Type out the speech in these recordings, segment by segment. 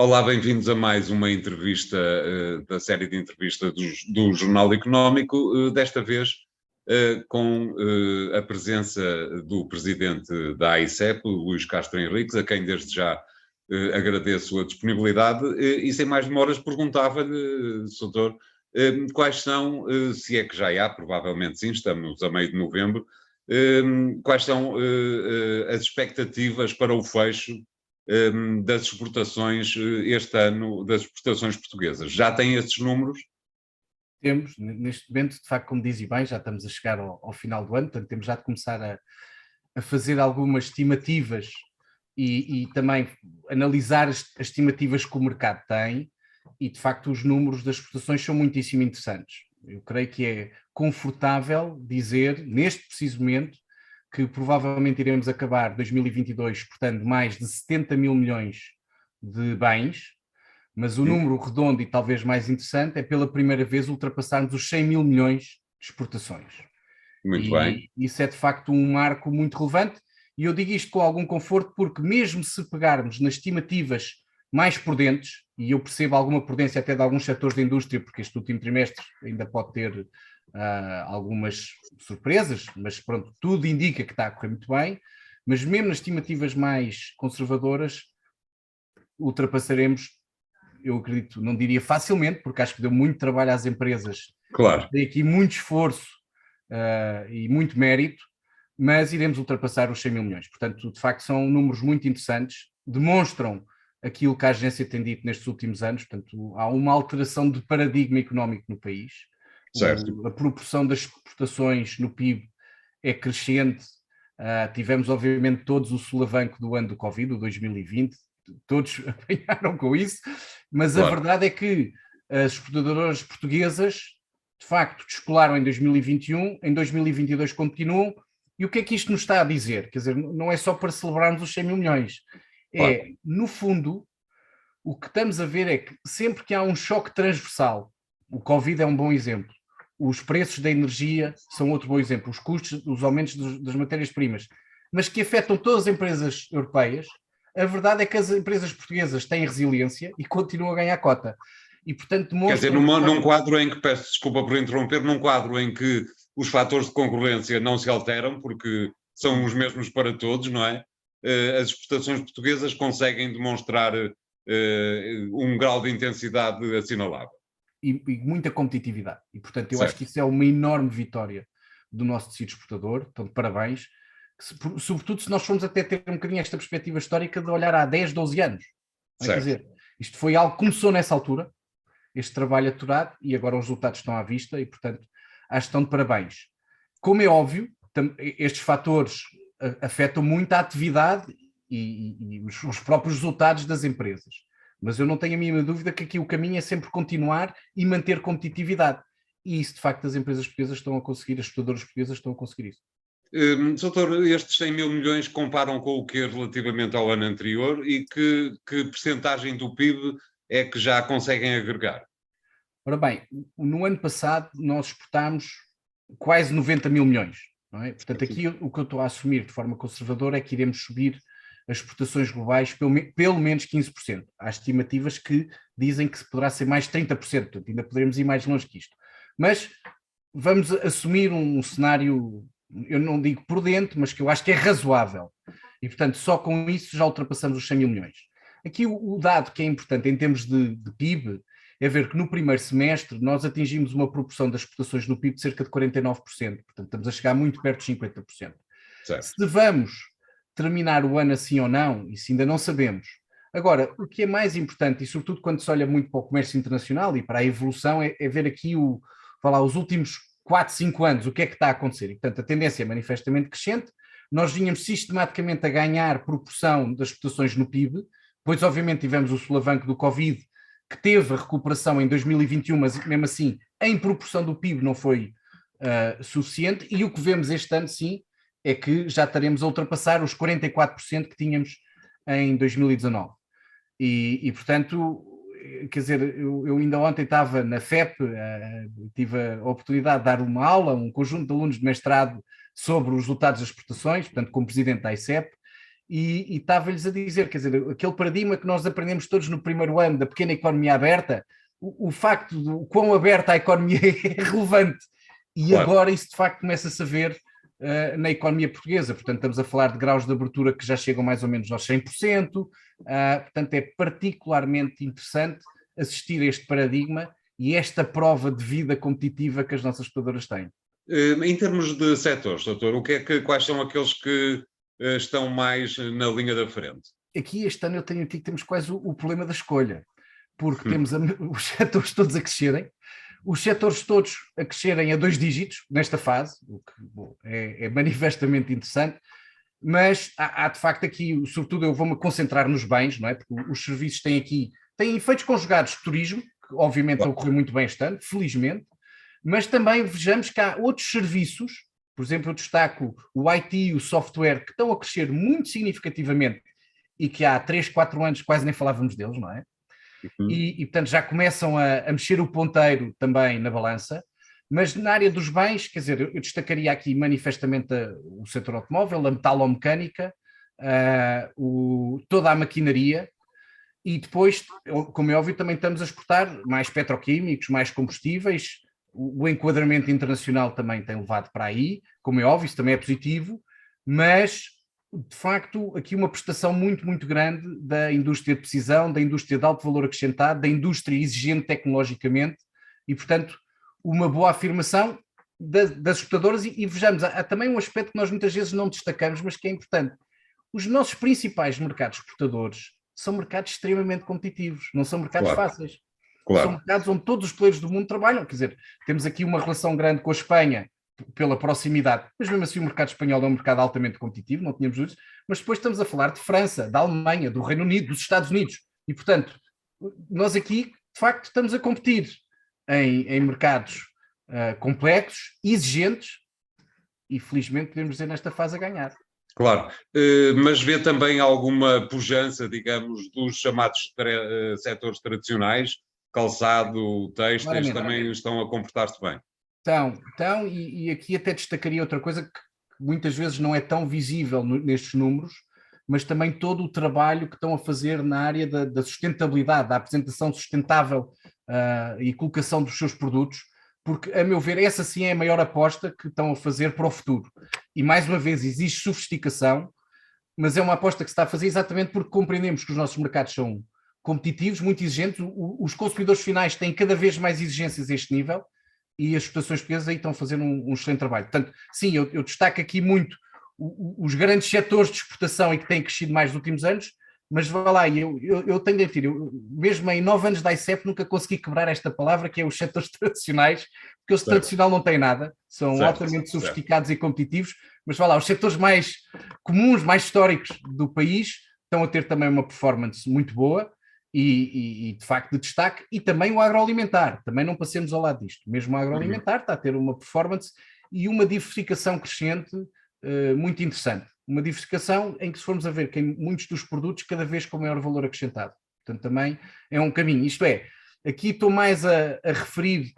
Olá, bem-vindos a mais uma entrevista da série de entrevistas do Jornal Económico, desta vez com a presença do presidente da AICEP, Luís Castro Henriques, a quem desde já agradeço a disponibilidade e sem mais demoras perguntava-lhe, Soutor, quais são, se é que já há, provavelmente sim, estamos a meio de novembro, quais são as expectativas para o fecho das exportações este ano, das exportações portuguesas. Já tem esses números? Temos, neste momento, de facto, como diz e bem, já estamos a chegar ao final do ano, portanto temos já de começar a fazer algumas estimativas e também analisar as estimativas que o mercado tem e, de facto, os números das exportações são muitíssimo interessantes. Eu creio que é confortável dizer, neste preciso momento, que provavelmente iremos acabar 2022 exportando mais de 70 mil milhões de bens, mas o número redondo e talvez mais interessante é pela primeira vez ultrapassarmos os 100 mil milhões de exportações. Muito bem. Isso é de facto um marco muito relevante e eu digo isto com algum conforto porque mesmo se pegarmos nas estimativas mais prudentes, e eu percebo alguma prudência até de alguns setores da indústria, porque este último trimestre ainda pode ter algumas surpresas, mas pronto, tudo indica que está a correr muito bem, mas mesmo nas estimativas mais conservadoras ultrapassaremos, eu acredito, não diria facilmente, porque acho que deu muito trabalho às empresas. Claro. Tem aqui muito esforço e muito mérito, mas iremos ultrapassar os 100 mil milhões. Portanto, de facto, são números muito interessantes, demonstram aquilo que a agência tem dito nestes últimos anos, portanto, há uma alteração de paradigma económico no país. Certo. A proporção das exportações no PIB é crescente. Tivemos, obviamente, todos o solavanco do ano do Covid, o 2020, todos apanharam com isso, mas claro. A verdade é que as exportadoras portuguesas, de facto, descolaram em 2021, em 2022 continuam, e o que é que isto nos está a dizer? Quer dizer, não é só para celebrarmos os 100 mil milhões, claro. No fundo, o que estamos a ver é que sempre que há um choque transversal, o Covid é um bom exemplo, os preços da energia são outro bom exemplo, os custos, os aumentos das matérias-primas, mas que afetam todas as empresas europeias, a verdade é que as empresas portuguesas têm resiliência e continuam a ganhar cota. E, portanto, quer dizer, num quadro em que, peço desculpa por interromper, num quadro em que os fatores de concorrência não se alteram, porque são os mesmos para todos, não é? As exportações portuguesas conseguem demonstrar um grau de intensidade assinalável. E muita competitividade. E, portanto, eu acho que isso é uma enorme vitória do nosso tecido exportador. Portanto, parabéns. Sobretudo se nós formos até ter um bocadinho esta perspectiva histórica de olhar há 10, 12 anos. Quer dizer, isto foi algo que começou nessa altura, este trabalho aturado, e agora os resultados estão à vista e, portanto, acho que estão de parabéns. Como é óbvio, estes fatores afetam muito a atividade e os próprios resultados das empresas. Mas eu não tenho a mínima dúvida que aqui o caminho é sempre continuar e manter competitividade. E isso, de facto, as empresas portuguesas estão a conseguir, as exportadoras portuguesas estão a conseguir isso. Doutor, estes 100 mil milhões comparam com o que relativamente ao ano anterior e que percentagem do PIB é que já conseguem agregar? Ora bem, no ano passado nós exportámos quase 90 mil milhões, não é? Portanto, aqui o que eu estou a assumir de forma conservadora é que iremos subir as exportações globais pelo menos 15%. Há estimativas que dizem que poderá ser mais 30%, portanto ainda poderemos ir mais longe que isto. Mas vamos assumir um cenário, eu não digo prudente, mas que eu acho que é razoável. E, portanto, só com isso já ultrapassamos os 100 mil milhões. Aqui o dado que é importante em termos de PIB é ver que no primeiro semestre nós atingimos uma proporção das exportações no PIB de cerca de 49%. Portanto, estamos a chegar muito perto dos 50%. Certo. Se vamos terminar o ano assim ou não, isso ainda não sabemos. Agora, o que é mais importante, e sobretudo quando se olha muito para o comércio internacional e para a evolução, é ver aqui os últimos 4, 5 anos, o que é que está a acontecer. E, portanto, a tendência é manifestamente crescente. Nós vínhamos sistematicamente a ganhar proporção das exportações no PIB, pois obviamente tivemos o solavanco do Covid, que teve a recuperação em 2021, mas mesmo assim, em proporção do PIB não foi suficiente, e o que vemos este ano, sim, é que já estaremos a ultrapassar os 44% que tínhamos em 2019. E portanto, quer dizer, eu ainda ontem estava na FEP, tive a oportunidade de dar uma aula, um conjunto de alunos de mestrado sobre os resultados das exportações, portanto, como presidente da AICEP, e estava-lhes a dizer, quer dizer, aquele paradigma que nós aprendemos todos no primeiro ano da pequena economia aberta, o facto de quão aberta a economia é relevante. E Claro. agora isso de facto começa-se a ver na economia portuguesa. Portanto, estamos a falar de graus de abertura que já chegam mais ou menos aos 100%. Portanto, é particularmente interessante assistir a este paradigma e esta prova de vida competitiva que as nossas exportadoras têm. Em termos de setores, doutor, quais são aqueles que estão mais na linha da frente? Aqui este ano eu tenho aqui que temos quase o problema da escolha, porque temos os setores todos a crescerem, os setores todos a crescerem a 2 dígitos nesta fase, o que é manifestamente interessante, mas há de facto aqui, sobretudo eu vou-me concentrar nos bens, não é? Porque os serviços têm efeitos conjugados de turismo, que obviamente estão a correr muito bem este ano, felizmente, mas também vejamos que há outros serviços, por exemplo, eu destaco o IT e o software, que estão a crescer muito significativamente e que há 3, 4 anos quase nem falávamos deles, não é? E portanto já começam a mexer o ponteiro também na balança, mas na área dos bens, quer dizer, eu destacaria aqui manifestamente o setor automóvel, a metalomecânica, toda a maquinaria, e depois, como é óbvio, também estamos a exportar mais petroquímicos, mais combustíveis, o enquadramento internacional também tem levado para aí, como é óbvio, isso também é positivo, mas de facto aqui uma prestação muito, muito grande da indústria de precisão, da indústria de alto valor acrescentado, da indústria exigente tecnologicamente e, portanto, uma boa afirmação das exportadoras e vejamos, há também um aspecto que nós muitas vezes não destacamos, mas que é importante. Os nossos principais mercados exportadores são mercados extremamente competitivos, não são mercados fáceis. São mercados onde todos os players do mundo trabalham, quer dizer, temos aqui uma relação grande com a Espanha pela proximidade, mas mesmo assim o mercado espanhol é um mercado altamente competitivo, não tínhamos dúvidas, mas depois estamos a falar de França, da Alemanha, do Reino Unido, dos Estados Unidos, e portanto, nós aqui, de facto, estamos a competir em mercados complexos, exigentes, e felizmente podemos dizer nesta fase a ganhar. Claro, mas vê também alguma pujança, digamos, dos chamados setores tradicionais, calçado, têxteis, também estão a comportar-se bem? Então, e aqui até destacaria outra coisa que muitas vezes não é tão visível nestes números, mas também todo o trabalho que estão a fazer na área da sustentabilidade, da apresentação sustentável e colocação dos seus produtos, porque, a meu ver, essa sim é a maior aposta que estão a fazer para o futuro. E, mais uma vez, existe sofisticação, mas é uma aposta que se está a fazer exatamente porque compreendemos que os nossos mercados são competitivos, muito exigentes, os consumidores finais têm cada vez mais exigências a este nível e as exportações portuguesas aí estão a fazer um excelente trabalho. Portanto, sim, eu destaco aqui muito os grandes setores de exportação e que têm crescido mais nos últimos anos, mas vá lá, eu tenho de dizer, mesmo em 9 anos da ICEP nunca consegui quebrar esta palavra que é os setores tradicionais, porque os tradicional não têm nada, são altamente sofisticados e competitivos, mas vá lá, os setores mais comuns, mais históricos do país estão a ter também uma performance muito boa e de facto de destaque, e também o agroalimentar, também não passemos ao lado disto, mesmo o agroalimentar está a ter uma performance e uma diversificação crescente muito interessante. Uma diversificação em que, se formos a ver, que em muitos dos produtos cada vez com maior valor acrescentado. Portanto, também é um caminho. Isto é, aqui estou mais a referir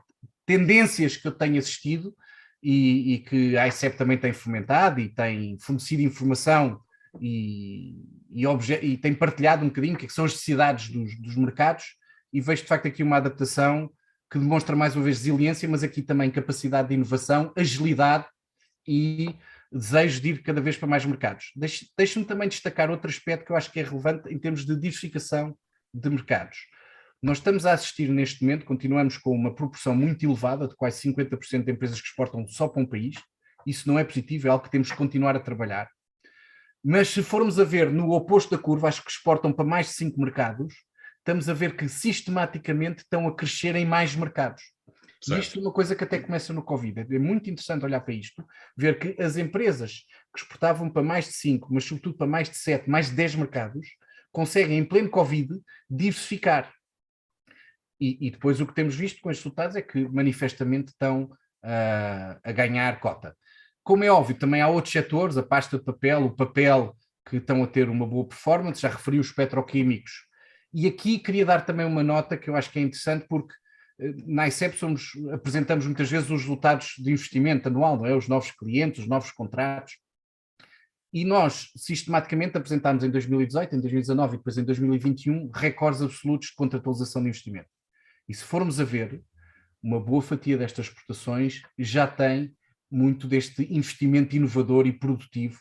tendências que eu tenho assistido e que a ICEP também tem fomentado e tem fornecido informação e tem partilhado um bocadinho o que são as necessidades dos mercados, e vejo de facto aqui uma adaptação que demonstra mais uma vez resiliência, mas aqui também capacidade de inovação, agilidade e desejo de ir cada vez para mais mercados. Deixe-me também destacar outro aspecto que eu acho que é relevante em termos de diversificação de mercados. Nós estamos a assistir neste momento, continuamos com uma proporção muito elevada, de quase 50% de empresas que exportam só para um país. Isso não é positivo, é algo que temos que continuar a trabalhar. Mas se formos a ver no oposto da curva, acho que exportam para mais de 5 mercados, estamos a ver que sistematicamente estão a crescer em mais mercados. E isto é uma coisa que até começa no Covid. É muito interessante olhar para isto, ver que as empresas que exportavam para mais de 5, mas sobretudo para mais de 7, mais de 10 mercados, conseguem em pleno Covid diversificar. E depois o que temos visto com estes resultados é que manifestamente estão a ganhar cota. Como é óbvio, também há outros setores, a pasta de papel, o papel, que estão a ter uma boa performance, já referi os petroquímicos. E aqui queria dar também uma nota que eu acho que é interessante, porque na ICEP apresentamos muitas vezes os resultados de investimento anual, não é? Os novos clientes, os novos contratos. E nós, sistematicamente, apresentámos em 2018, em 2019 e depois em 2021, recordes absolutos de contratualização de investimento. E se formos a ver, uma boa fatia destas exportações já tem muito deste investimento inovador e produtivo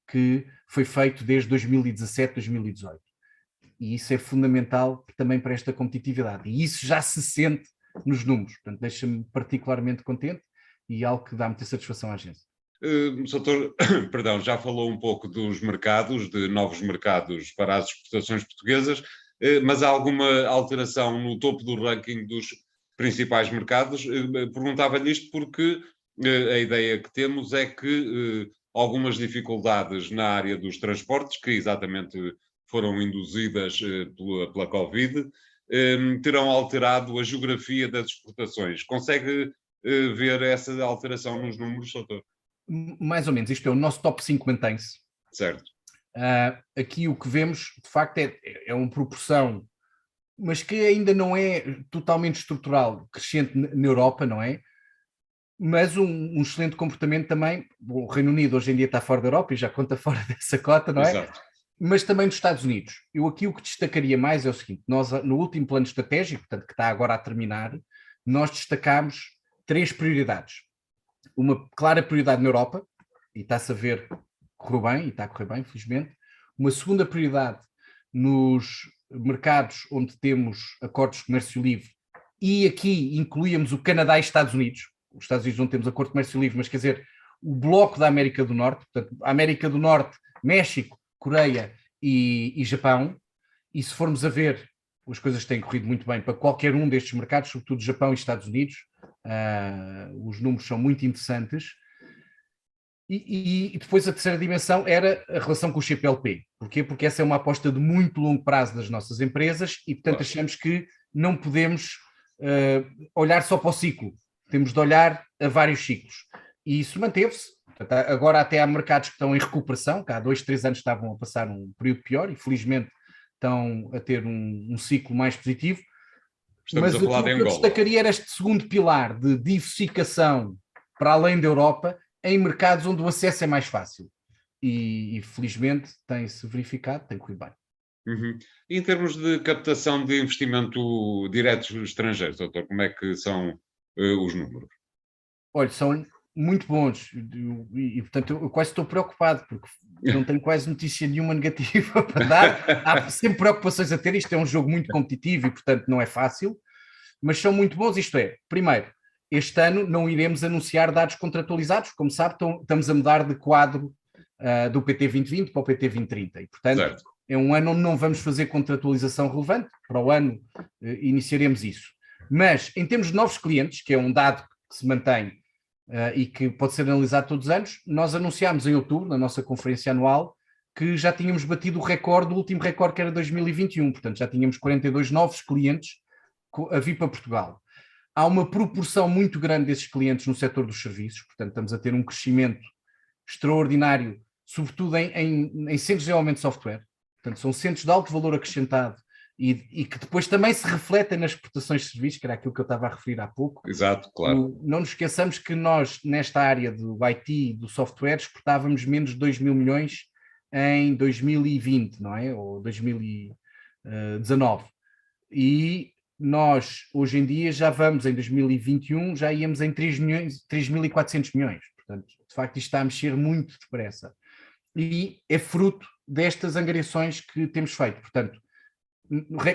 que foi feito desde 2017, 2018. E isso é fundamental também para esta competitividade. E isso já se sente nos números. Portanto, deixa-me particularmente contente e algo que dá muita satisfação à agência. Doutor, perdão, já falou um pouco dos mercados, de novos mercados para as exportações portuguesas, mas há alguma alteração no topo do ranking dos principais mercados? Perguntava-lhe isto porque a ideia que temos é que algumas dificuldades na área dos transportes, que exatamente foram induzidas pela Covid, terão alterado a geografia das exportações. Consegue ver essa alteração nos números, doutor? Mais ou menos, isto é, o nosso top 5 mantém-se. Certo. Aqui o que vemos, de facto, é uma proporção, mas que ainda não é totalmente estrutural, crescente na Europa, não é? Mas um excelente comportamento também. O Reino Unido hoje em dia está fora da Europa e já conta fora dessa cota, não é? Exato. Mas também nos Estados Unidos. Eu aqui o que destacaria mais é o seguinte: nós, no último plano estratégico, portanto, que está agora a terminar, nós destacámos 3 prioridades. Uma clara prioridade na Europa, e está-se a ver, correu bem, e está a correr bem, felizmente. Uma segunda prioridade nos mercados onde temos acordos de comércio livre, e aqui incluíamos o Canadá e Estados Unidos. Os Estados Unidos não temos acordo de comércio livre, mas quer dizer, o bloco da América do Norte, portanto, a América do Norte, México, Coreia e Japão, e se formos a ver, as coisas têm corrido muito bem para qualquer um destes mercados, sobretudo Japão e Estados Unidos. Os números são muito interessantes. E depois a terceira dimensão era a relação com o CPLP. Porquê? Porque essa é uma aposta de muito longo prazo das nossas empresas e, portanto, achamos que não podemos olhar só para o ciclo. Temos de olhar a vários ciclos. E isso manteve-se. Agora até há mercados que estão em recuperação, que há 2, 3 anos estavam a passar um período pior e felizmente estão a ter um ciclo mais positivo. Estamos a falar de Angola. O que eu destacaria era este segundo pilar de diversificação para além da Europa em mercados onde o acesso é mais fácil. E felizmente tem-se verificado, tem corrido bem. Uhum. E em termos de captação de investimento diretos estrangeiros, doutor, como é que são os números? Olha, são muito bons e portanto, eu quase estou preocupado, porque não tenho quase notícia nenhuma negativa para dar. Há sempre preocupações a ter, isto é um jogo muito competitivo e, portanto, não é fácil, mas são muito bons. Isto é, primeiro, este ano não iremos anunciar dados contratualizados, como sabe, estamos a mudar de quadro do PT 2020 para o PT 2030 e, portanto, certo, é um ano onde não vamos fazer contratualização relevante. Para o ano iniciaremos isso. Mas, em termos de novos clientes, que é um dado que se mantém e que pode ser analisado todos os anos, nós anunciámos em outubro, na nossa conferência anual, que já tínhamos batido o recorde, o último recorde que era 2021, portanto já tínhamos 42 novos clientes a vir para Portugal. Há uma proporção muito grande desses clientes no setor dos serviços, portanto estamos a ter um crescimento extraordinário, sobretudo em centros de desenvolvimento de software, portanto são centros de alto valor acrescentado e que depois também se refletem nas exportações de serviços, que era aquilo que eu estava a referir há pouco. Exato, claro. Não nos esqueçamos que nós, nesta área do IT, do software, exportávamos menos de 2 mil milhões em 2020, não é? Ou 2019. E nós, hoje em dia, já vamos, em 2021, já íamos em 3.400 milhões. Portanto, de facto, isto está a mexer muito depressa. E é fruto destas angariações que temos feito. Portanto,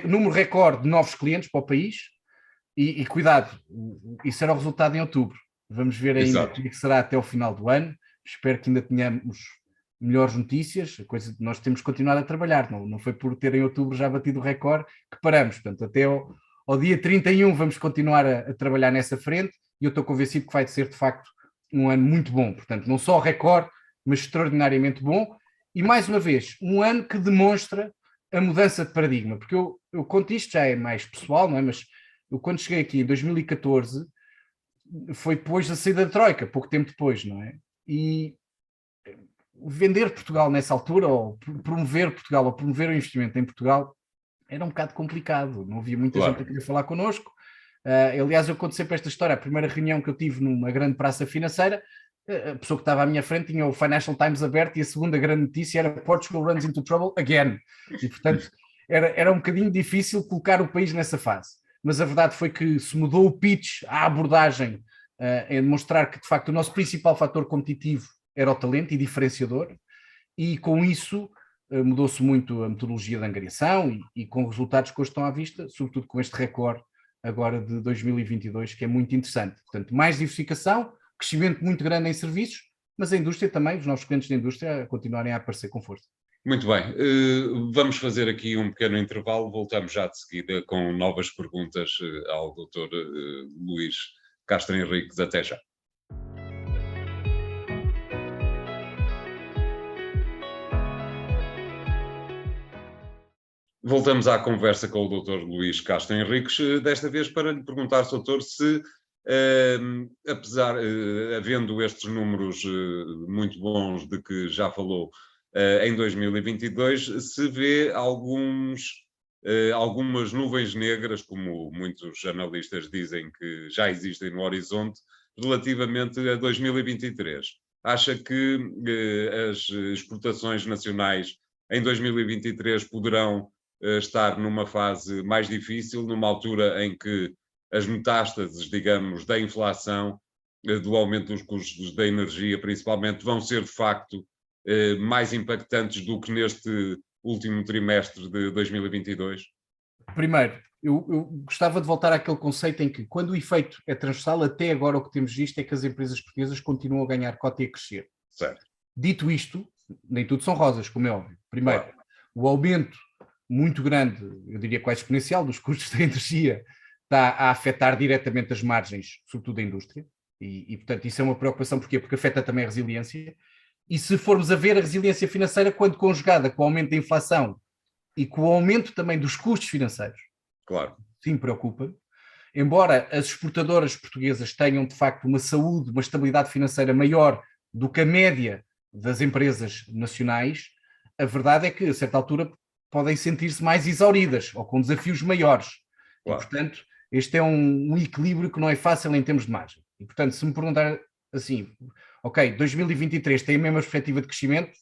número recorde de novos clientes para o país e cuidado, isso será o resultado em outubro. Vamos ver ainda o que será até o final do ano. Espero que ainda tenhamos melhores notícias. A coisa, nós temos que continuar a trabalhar. Não foi por ter em outubro já batido o recorde que paramos. Portanto, até ao dia 31 vamos continuar a trabalhar nessa frente e eu estou convencido que vai ser de facto um ano muito bom. Portanto, não só o recorde, mas extraordinariamente bom. E mais uma vez, um ano que demonstra a mudança de paradigma, porque eu conto isto, já é mais pessoal, não é? Mas eu quando cheguei aqui em 2014, foi depois da saída da Troika, pouco tempo depois, não é? E vender Portugal nessa altura, ou promover Portugal, ou promover o investimento em Portugal, era um bocado complicado, não havia muita gente a querer falar connosco. Aliás, eu conto sempre esta história, a primeira reunião que eu tive numa grande praça financeira, a pessoa que estava à minha frente tinha o Financial Times aberto e a segunda grande notícia era Portugal runs into trouble again. E, portanto, era um bocadinho difícil colocar o país nessa fase. Mas a verdade foi que se mudou o pitch, a abordagem, em demonstrar que, de facto, o nosso principal fator competitivo era o talento e diferenciador, e com isso mudou-se muito a metodologia de angariação e com resultados que hoje estão à vista, sobretudo com este recorde agora de 2022, que é muito interessante. Portanto, mais diversificação, crescimento muito grande em serviços, mas a indústria também, os novos clientes da indústria, continuarem a aparecer com força. Muito bem, vamos fazer aqui um pequeno intervalo, voltamos já de seguida com novas perguntas ao Dr. Luís Castro Henriques. Até já. Voltamos à conversa com o Dr. Luís Castro Henriques, desta vez para lhe perguntar, doutor, se, apesar, havendo estes números muito bons de que já falou em 2022, se vê algumas nuvens negras, como muitos analistas dizem que já existem no horizonte, relativamente a 2023. Acha que as exportações nacionais em 2023 poderão estar numa fase mais difícil, numa altura em que as metástases, digamos, da inflação, do aumento dos custos da energia, principalmente, vão ser, de facto, mais impactantes do que neste último trimestre de 2022? Primeiro, eu gostava de voltar àquele conceito em que, quando o efeito é transversal, até agora o que temos visto é que as empresas portuguesas continuam a ganhar cota e a crescer. Certo. Dito isto, nem tudo são rosas, como é óbvio. Primeiro, claro, o aumento muito grande, eu diria quase exponencial, dos custos da energia está a afetar diretamente as margens, sobretudo da indústria, e portanto isso é uma preocupação. Porquê? Porque afeta também a resiliência, e se formos a ver a resiliência financeira, quando conjugada com o aumento da inflação e com o aumento também dos custos financeiros, claro, sim, preocupa. Embora as exportadoras portuguesas tenham de facto uma saúde, uma estabilidade financeira maior do que a média das empresas nacionais, a verdade é que a certa altura podem sentir-se mais exauridas ou com desafios maiores. Claro. E, portanto, este é um equilíbrio que não é fácil em termos de margem. E, portanto, se me perguntar assim, ok, 2023 tem a mesma perspectiva de crescimento,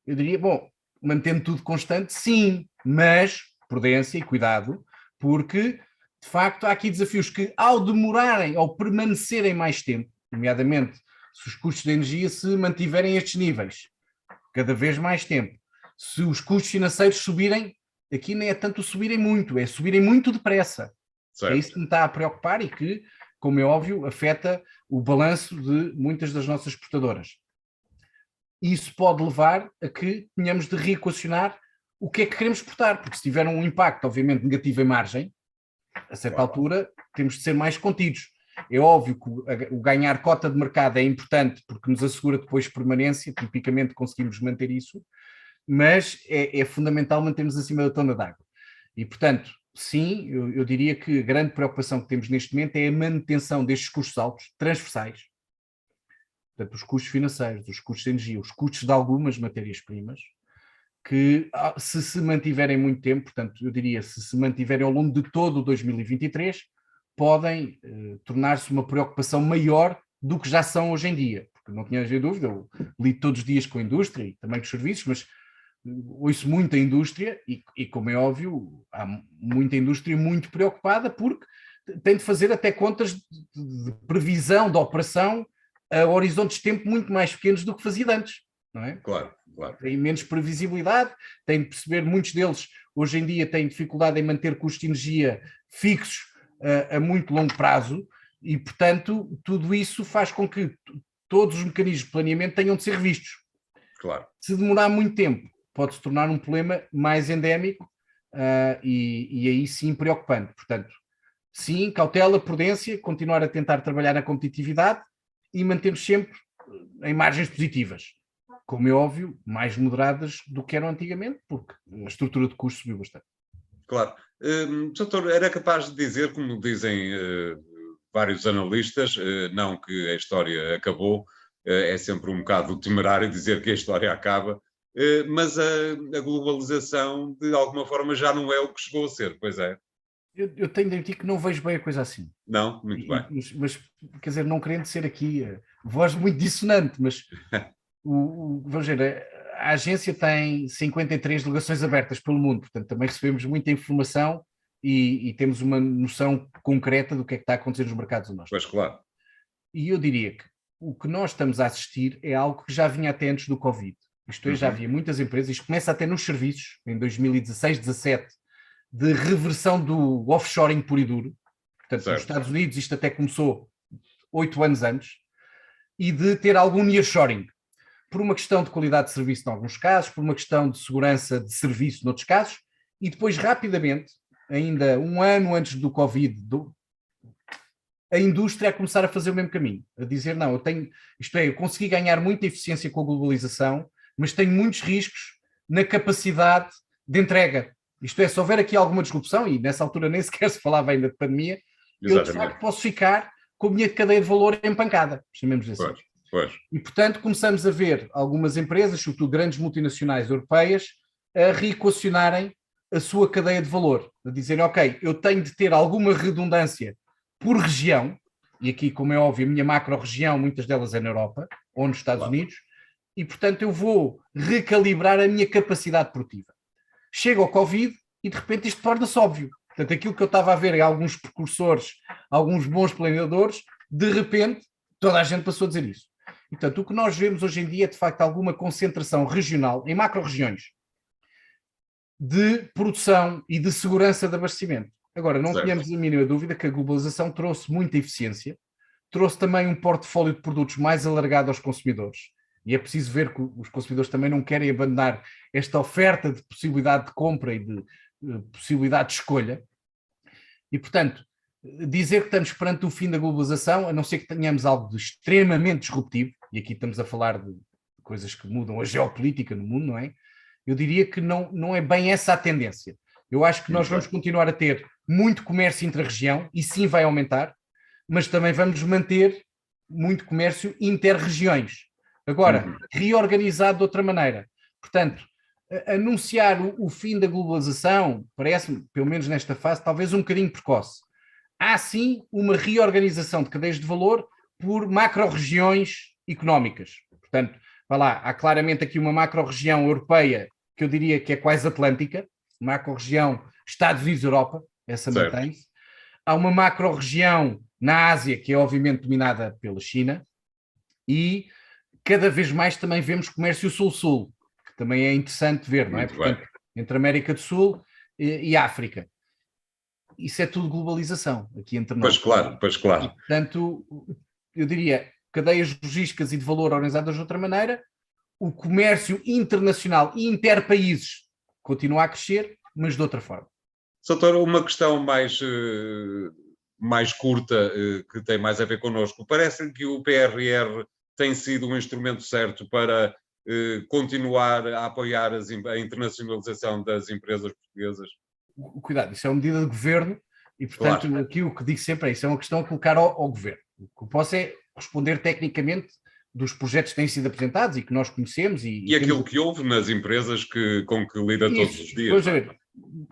eu diria, bom, mantendo tudo constante, sim, mas prudência e cuidado, porque, de facto, há aqui desafios que, ao demorarem, ao permanecerem mais tempo, nomeadamente se os custos de energia se mantiverem estes níveis, cada vez mais tempo, se os custos financeiros subirem, aqui nem é tanto subirem muito, é subirem muito depressa. Certo. É isso que me está a preocupar e que, como é óbvio, afeta o balanço de muitas das nossas exportadoras. Isso pode levar a que tenhamos de reequacionar o que é que queremos exportar, porque se tiver um impacto, obviamente, negativo em margem, a certa altura temos de ser mais contidos. É óbvio que o ganhar cota de mercado é importante porque nos assegura depois permanência, tipicamente conseguimos manter isso, mas é fundamental mantermos acima da tona d'água. E, portanto, sim, eu diria que a grande preocupação que temos neste momento é a manutenção destes custos altos, transversais, portanto, os custos financeiros, os custos de energia, os custos de algumas matérias-primas, que se mantiverem muito tempo, portanto, eu diria, se mantiverem ao longo de todo o 2023, podem tornar-se uma preocupação maior do que já são hoje em dia, porque não tinha dúvida, eu lido todos os dias com a indústria e também com os serviços, mas ouço muita indústria e, como é óbvio, há muita indústria muito preocupada porque tem de fazer até contas de previsão da operação a horizontes de tempo muito mais pequenos do que fazia antes, não é? Claro, claro. Tem menos previsibilidade, tem de perceber, muitos deles hoje em dia têm dificuldade em manter custos de energia fixos a muito longo prazo e, portanto, tudo isso faz com que todos os mecanismos de planeamento tenham de ser revistos. Claro. Se demorar muito tempo, pode-se tornar um problema mais endémico e aí sim preocupante. Portanto, sim, cautela, prudência, continuar a tentar trabalhar na competitividade e manter-nos sempre em margens positivas. Como é óbvio, mais moderadas do que eram antigamente, porque a estrutura de custos subiu bastante. Claro. Doutor, era capaz de dizer, como dizem vários analistas, não que a história acabou, é sempre um bocado temerário dizer que a história acaba, mas a globalização, de alguma forma, já não é o que chegou a ser, pois é? Eu tenho de admitir que não vejo bem a coisa assim. Não? Muito bem. Mas, quer dizer, não querendo ser aqui voz muito dissonante, mas vamos ver, a agência tem 53 delegações abertas pelo mundo, portanto também recebemos muita informação e temos uma noção concreta do que é que está a acontecer nos mercados do nosso. Pois claro. E eu diria que o que nós estamos a assistir é algo que já vinha até antes do Covid. Isto é, já havia muitas empresas, isto começa até nos serviços, em 2016, 17, de reversão do offshoring puro e duro. Portanto, certo. Nos Estados Unidos isto até começou 8 anos antes, e de ter algum nearshoring, por uma questão de qualidade de serviço em alguns casos, por uma questão de segurança de serviço noutros casos, e depois rapidamente, ainda um ano antes do Covid, a indústria a começar a fazer o mesmo caminho, a dizer não, eu consegui ganhar muita eficiência com a globalização, mas tenho muitos riscos na capacidade de entrega. Isto é, se houver aqui alguma disrupção, e nessa altura nem sequer se falava ainda de pandemia, exatamente, eu de facto posso ficar com a minha cadeia de valor empancada, chamemos assim. Pois. E portanto começamos a ver algumas empresas, sobretudo grandes multinacionais europeias, a reequacionarem a sua cadeia de valor, a dizerem, ok, eu tenho de ter alguma redundância por região, e aqui, como é óbvio, a minha macro-região, muitas delas é na Europa, ou nos Estados Unidos, e portanto eu vou recalibrar a minha capacidade produtiva. Chega ao Covid e de repente isto torna-se óbvio. Portanto, aquilo que eu estava a ver em alguns precursores, alguns bons planeadores, de repente toda a gente passou a dizer isso. E, portanto, o que nós vemos hoje em dia é de facto alguma concentração regional, em macro-regiões, de produção e de segurança de abastecimento. Agora, não tenhamos a mínima dúvida que a globalização trouxe muita eficiência, trouxe também um portfólio de produtos mais alargado aos consumidores, e é preciso ver que os consumidores também não querem abandonar esta oferta de possibilidade de compra e de possibilidade de escolha. E, portanto, dizer que estamos perante o fim da globalização, a não ser que tenhamos algo de extremamente disruptivo, e aqui estamos a falar de coisas que mudam a geopolítica no mundo, não é? Eu diria que não é bem essa a tendência. Eu acho que nós vamos continuar a ter muito comércio intra-região, e sim vai aumentar, mas também vamos manter muito comércio inter-regiões. Agora, reorganizado de outra maneira. Portanto, anunciar o fim da globalização, parece-me, pelo menos nesta fase, talvez um bocadinho precoce. Há sim uma reorganização de cadeias de valor por macro-regiões económicas. Portanto, vai lá, há claramente aqui uma macro-região europeia, que eu diria que é quase atlântica, macro-região Estados Unidos-Europa, essa mantém-se. Há uma macro-região na Ásia, que é obviamente dominada pela China, e cada vez mais também vemos comércio sul-sul, que também é interessante ver, não é? Portanto, entre América do Sul e África. Isso é tudo globalização, aqui entre nós. Pois claro. E, portanto, eu diria, cadeias logísticas e de valor organizadas de outra maneira, o comércio internacional e interpaíses continua a crescer, mas de outra forma. Soutor, uma questão mais curta, que tem mais a ver connosco. Parece que o PRR tem sido um instrumento certo para continuar a apoiar a internacionalização das empresas portuguesas? Cuidado, isso é uma medida de governo e, portanto, aqui o que digo sempre é isso, é uma questão a colocar ao governo. O que eu posso é responder tecnicamente dos projetos que têm sido apresentados e que nós conhecemos. E aquilo que houve nas empresas com que lida todos os dias. Pois é,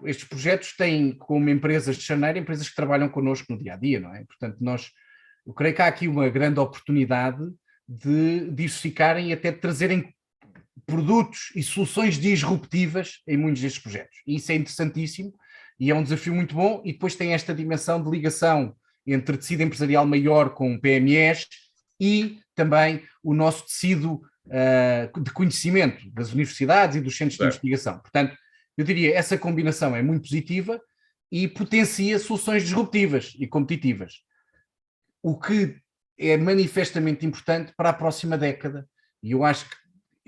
estes projetos têm como empresas de charneira, empresas que trabalham connosco no dia-a-dia, não é? Portanto, eu creio que há aqui uma grande oportunidade de diversificarem e até de trazerem produtos e soluções disruptivas em muitos destes projetos. E isso é interessantíssimo e é um desafio muito bom, e depois tem esta dimensão de ligação entre tecido empresarial maior com PMEs e também o nosso tecido de conhecimento das universidades e dos centros de investigação. Portanto, eu diria, essa combinação é muito positiva e potencia soluções disruptivas e competitivas. O que é manifestamente importante para a próxima década. E eu acho que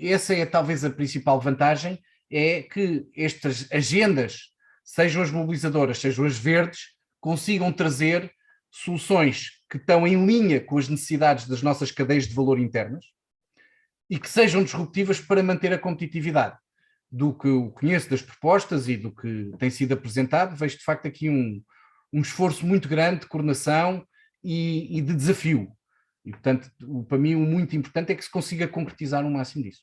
essa é talvez a principal vantagem, é que estas agendas, sejam as mobilizadoras, sejam as verdes, consigam trazer soluções que estão em linha com as necessidades das nossas cadeias de valor internas e que sejam disruptivas para manter a competitividade. Do que eu conheço das propostas e do que tem sido apresentado, vejo de facto aqui um esforço muito grande de coordenação e de desafio. E, portanto, para mim, o muito importante é que se consiga concretizar o máximo disso.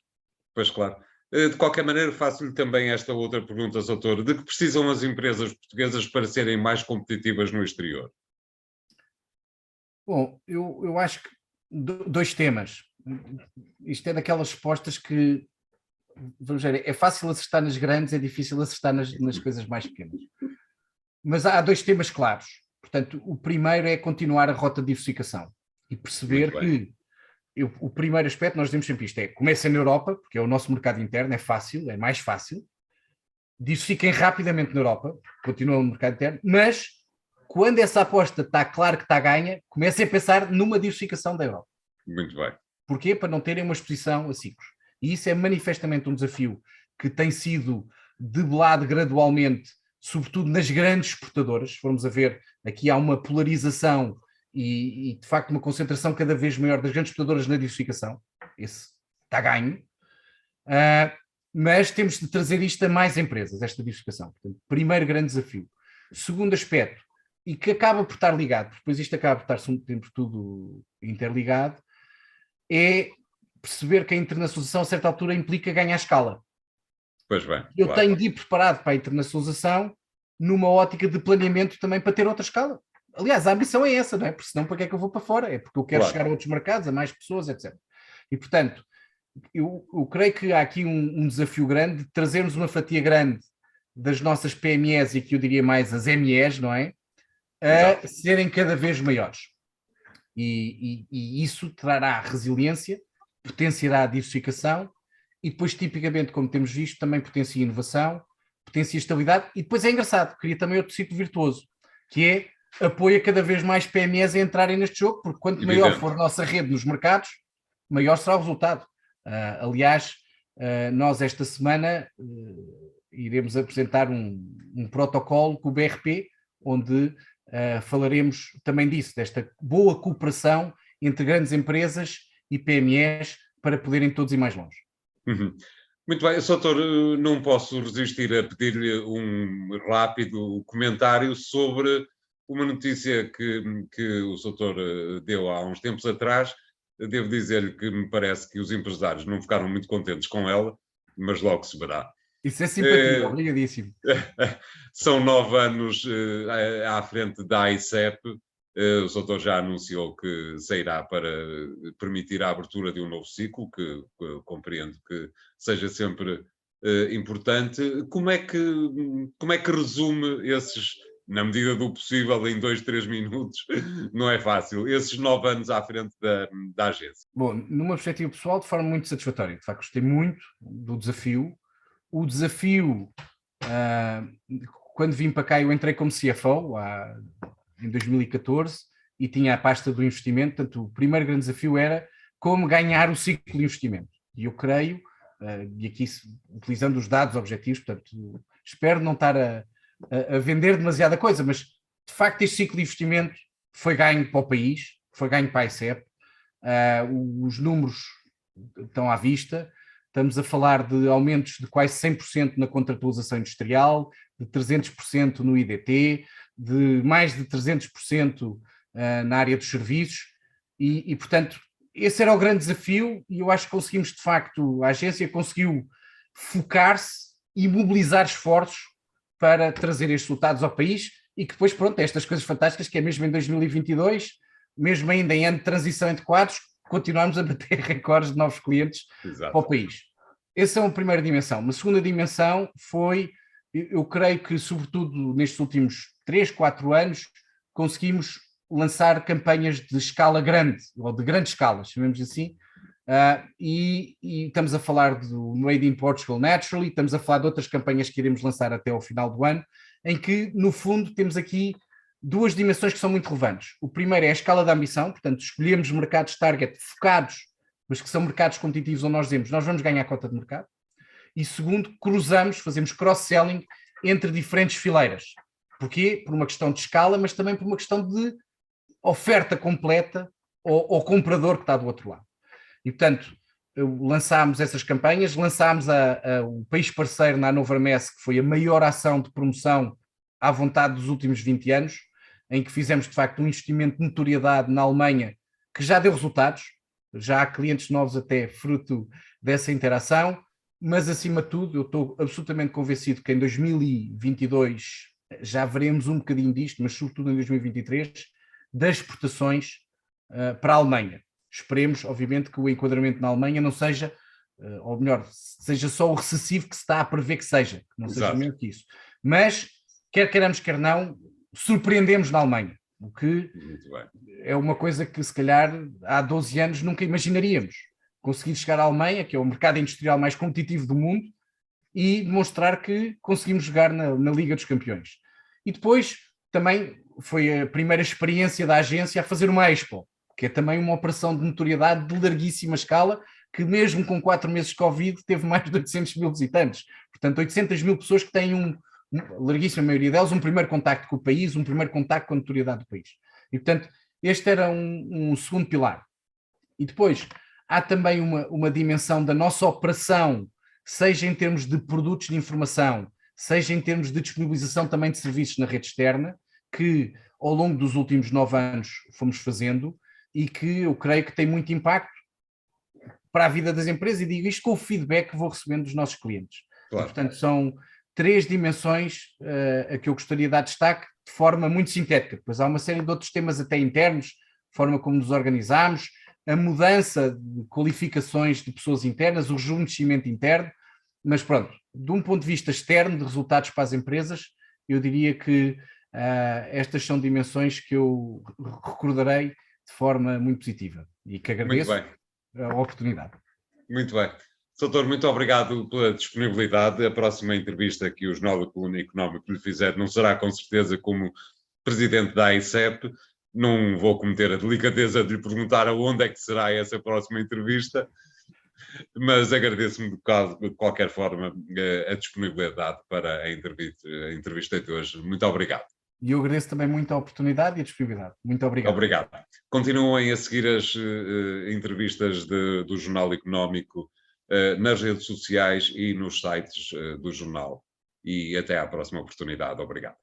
Pois claro. De qualquer maneira, faço-lhe também esta outra pergunta, doutor. De que precisam as empresas portuguesas para serem mais competitivas no exterior? Bom, eu acho que dois temas. Isto é daquelas respostas que, vamos ver, é fácil acertar nas grandes, é difícil acertar nas coisas mais pequenas. Mas há dois temas claros. Portanto, o primeiro é continuar a rota de diversificação e perceber que o primeiro aspecto, nós dizemos sempre isto, é comecem na Europa, porque é o nosso mercado interno, é fácil, é mais fácil, diversifiquem rapidamente na Europa, continuam no mercado interno, mas quando essa aposta está claro que está ganha, comecem a pensar numa diversificação da Europa. Muito bem. Porquê? Para não terem uma exposição a ciclos. E isso é manifestamente um desafio que tem sido debelado gradualmente, sobretudo nas grandes exportadoras. Se formos a ver, aqui há uma polarização e de facto uma concentração cada vez maior das grandes exportadoras na diversificação. Esse está ganho. Mas temos de trazer isto a mais empresas, esta diversificação. Portanto, primeiro grande desafio. Segundo aspecto, e que acaba por estar ligado, porque depois isto acaba por estar sempre tudo interligado, é perceber que a internacionalização a certa altura implica ganhar escala. Pois bem, eu tenho de ir preparado para a internacionalização numa ótica de planeamento também para ter outra escala. Aliás, a ambição é essa, não é? Porque senão para que é que eu vou para fora? É porque eu quero chegar a outros mercados, a mais pessoas, etc. E portanto, eu creio que há aqui um desafio grande de trazermos uma fatia grande das nossas PMEs e que eu diria mais as MEs, não é? A serem cada vez maiores. E isso trará resiliência, potenciará a diversificação e depois, tipicamente, como temos visto, também potencia inovação, potencia estabilidade e depois é engraçado, cria também outro ciclo virtuoso, que é apoia cada vez mais PMEs a entrarem neste jogo, porque quanto maior for a nossa rede nos mercados, maior será o resultado. Aliás, nós esta semana iremos apresentar um protocolo com o BRP, onde falaremos também disso, desta boa cooperação entre grandes empresas e PMEs para poderem todos ir mais longe. Muito bem, doutor, não posso resistir a pedir-lhe um rápido comentário sobre uma notícia que o doutor deu há uns tempos atrás. Devo dizer-lhe que me parece que os empresários não ficaram muito contentes com ela, mas logo se verá. Isso é simpatia, obrigadíssimo. São 9 anos à frente da AICEP. O doutor já anunciou que sairá para permitir a abertura de um novo ciclo, que compreendo que seja sempre importante. Como é que resume esses, na medida do possível, em 2, 3 minutos, não é fácil, esses 9 anos à frente da agência? Bom, numa perspectiva pessoal, de forma muito satisfatória. De facto, gostei muito do desafio. O desafio, quando vim para cá, eu entrei como CFO em 2014 e tinha a pasta do investimento. Portanto, o primeiro grande desafio era como ganhar o ciclo de investimento. E eu creio, e aqui utilizando os dados objetivos, portanto, espero não estar a vender demasiada coisa, mas de facto este ciclo de investimento foi ganho para o país, foi ganho para a ICEP. Os números estão à vista. Estamos a falar de aumentos de quase 100% na contratualização industrial, de 300% no IDT, de mais de 300% na área dos serviços e, portanto, esse era o grande desafio e eu acho que conseguimos, de facto, a agência conseguiu focar-se e mobilizar esforços para trazer estes resultados ao país e que depois, pronto, estas coisas fantásticas que é mesmo em 2022, mesmo ainda em ano de transição entre quadros, continuamos a bater recordes de novos clientes para o país. Essa é uma primeira dimensão. Uma segunda dimensão foi, eu creio que sobretudo nestes últimos 3, 4 anos, conseguimos lançar campanhas de escala grande, ou de grande escala, chamemos assim, e estamos a falar do Made in Portugal Naturally, estamos a falar de outras campanhas que iremos lançar até ao final do ano, em que, no fundo, temos aqui duas dimensões que são muito relevantes. O primeiro é a escala da ambição, portanto, escolhemos mercados target focados, mas que são mercados competitivos onde nós dizemos, nós vamos ganhar a cota de mercado. E segundo, cruzamos, fazemos cross-selling entre diferentes fileiras. Porquê? Por uma questão de escala, mas também por uma questão de oferta completa ao comprador que está do outro lado. E, portanto, lançámos essas campanhas, lançámos o país parceiro na Hannover Messe, que foi a maior ação de promoção à vontade dos últimos 20 anos, em que fizemos, de facto, um investimento de notoriedade na Alemanha que já deu resultados, já há clientes novos até fruto dessa interação. mas acima de tudo eu estou absolutamente convencido que em 2022 já veremos um bocadinho disto, mas sobretudo em 2023, das exportações para a Alemanha. Esperemos, obviamente, que o enquadramento na Alemanha não seja, ou melhor, seja só o recessivo que se está a prever que seja, que não seja mesmo que isso. Mas, quer queiramos, quer não, surpreendemos na Alemanha, o que é uma coisa que se calhar há 12 anos nunca imaginaríamos. Conseguir chegar à Alemanha, que é o mercado industrial mais competitivo do mundo, e demonstrar que conseguimos jogar na Liga dos Campeões. E depois também foi a primeira experiência da agência a fazer uma Expo, que é também uma operação de notoriedade de larguíssima escala, que mesmo com 4 meses de Covid teve mais de 800 mil visitantes. Portanto, 800 mil pessoas que têm larguíssima maioria delas, um primeiro contacto com o país, um primeiro contacto com a notoriedade do país. E, portanto, este era um segundo pilar. E depois, há também uma dimensão da nossa operação, seja em termos de produtos de informação, seja em termos de disponibilização também de serviços na rede externa, que ao longo dos últimos 9 anos fomos fazendo e que eu creio que tem muito impacto para a vida das empresas, e digo isto com o feedback que vou recebendo dos nossos clientes. Claro. E, portanto, são 3 dimensões a que eu gostaria de dar destaque de forma muito sintética. Depois há uma série de outros temas até internos, forma como nos organizamos, a mudança de qualificações de pessoas internas, o rejuvenescimento interno, mas pronto, de um ponto de vista externo, de resultados para as empresas, eu diria que estas são dimensões que eu recordarei de forma muito positiva e que agradeço a oportunidade. Muito bem. Doutor, muito obrigado pela disponibilidade. A próxima entrevista que o Jornal da Coluna Económica lhe fizer não será com certeza como presidente da AICEP. Não vou cometer a delicadeza de lhe perguntar aonde é que será essa próxima entrevista, mas agradeço-me de qualquer forma a disponibilidade para a entrevista de hoje. Muito obrigado. E eu agradeço também muito a oportunidade e a disponibilidade. Muito obrigado. Obrigado. Continuem a seguir as entrevistas do Jornal Económico nas redes sociais e nos sites do jornal. E até à próxima oportunidade. Obrigado.